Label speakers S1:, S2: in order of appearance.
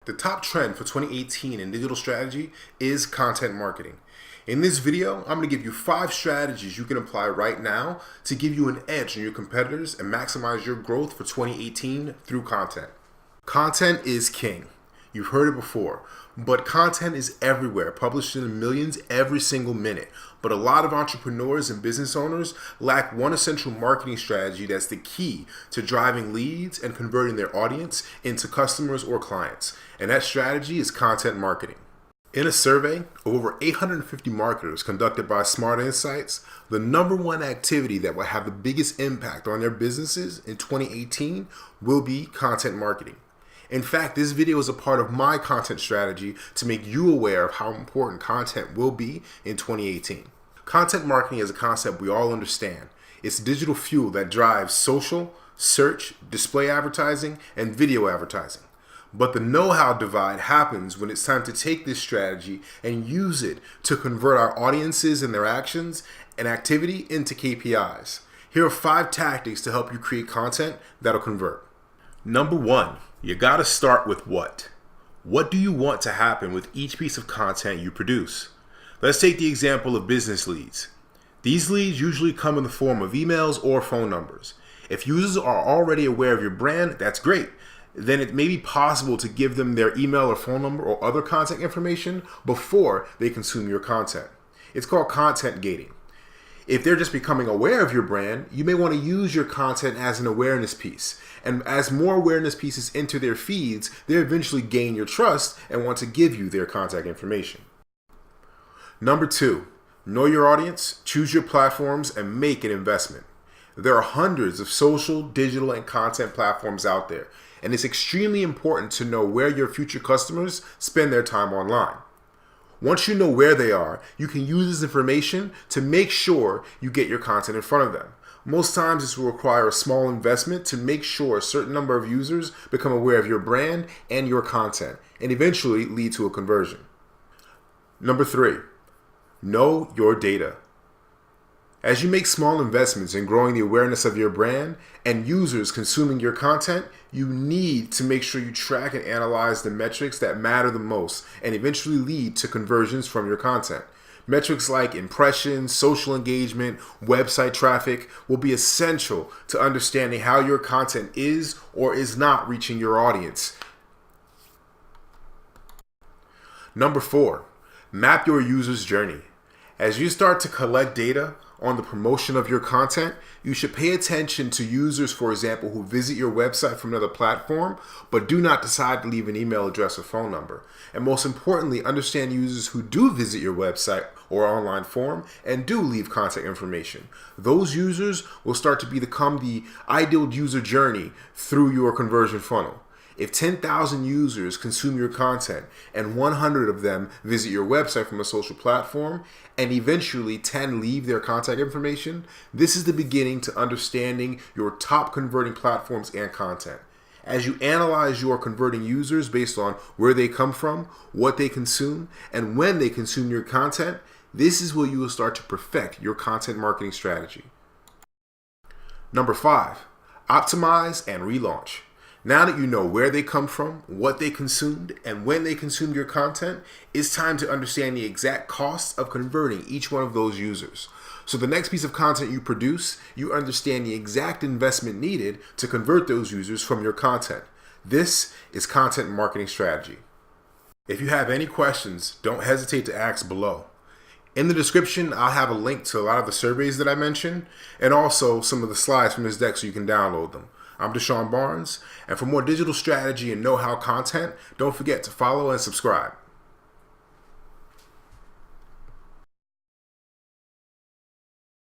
S1: The top trend for 2018 in digital strategy is content marketing. In this video, I'm going to give you 5 strategies you can apply right now to give you an edge on your competitors and maximize your growth for 2018 through content. Content is king. You've heard it before, but content is everywhere, published in millions every single minute. But a lot of entrepreneurs and business owners lack one essential marketing strategy that's the key to driving leads and converting their audience into customers or clients. And that strategy is content marketing. In a survey of over 850 marketers conducted by Smart Insights, the #1 activity that will have the biggest impact on their businesses in 2018 will be content marketing. In fact, this video is a part of my content strategy to make you aware of how important content will be in 2018. Content marketing is a concept we all understand. It's digital fuel that drives social, search, display advertising, and video advertising. But the know-how divide happens when it's time to take this strategy and use it to convert our audiences and their actions and activity into KPIs. Here are 5 tactics to help you create content that'll convert. Number 1, you gotta start with what. What do you want to happen with each piece of content you produce? Let's take the example of business leads. These leads usually come in the form of emails or phone numbers. If users are already aware of your brand, that's great. Then it may be possible to give them their email or phone number or other contact information before they consume your content. It's called content gating. If they're just becoming aware of your brand, you may want to use your content as an awareness piece. And as more awareness pieces enter their feeds, they eventually gain your trust and want to give you their contact information. Number 2, know your audience, choose your platforms, and make an investment. There are hundreds of social, digital, and content platforms out there, and it's extremely important to know where your future customers spend their time online. Once you know where they are, you can use this information to make sure you get your content in front of them. Most times this will require a small investment to make sure a certain number of users become aware of your brand and your content, and eventually lead to a conversion. Number 3, know your data. As you make small investments in growing the awareness of your brand and users consuming your content, you need to make sure you track and analyze the metrics that matter the most and eventually lead to conversions from your content. Metrics like impressions, social engagement, website traffic will be essential to understanding how your content is or is not reaching your audience. Number 4, map your user's journey. As you start to collect data on the promotion of your content, you should pay attention to users, for example, who visit your website from another platform, but do not decide to leave an email address or phone number. And most importantly, understand users who do visit your website or online forum and do leave contact information. Those users will start to become the ideal user journey through your conversion funnel. If 10,000 users consume your content and 100 of them visit your website from a social platform and eventually 10 leave their contact information, this is the beginning to understanding your top converting platforms and content. As you analyze your converting users based on where they come from, what they consume, and when they consume your content, this is where you will start to perfect your content marketing strategy. Number 5, optimize and relaunch. Now that you know where they come from, what they consumed, and when they consumed your content, it's time to understand the exact cost of converting each one of those users. So the next piece of content you produce, you understand the exact investment needed to convert those users from your content. This is content marketing strategy. If you have any questions, don't hesitate to ask below. In the description, I'll have a link to a lot of the surveys that I mentioned, and also some of the slides from this deck so you can download them. I'm Deshaun Barnes, and for more digital strategy and know-how content, don't forget to follow and subscribe.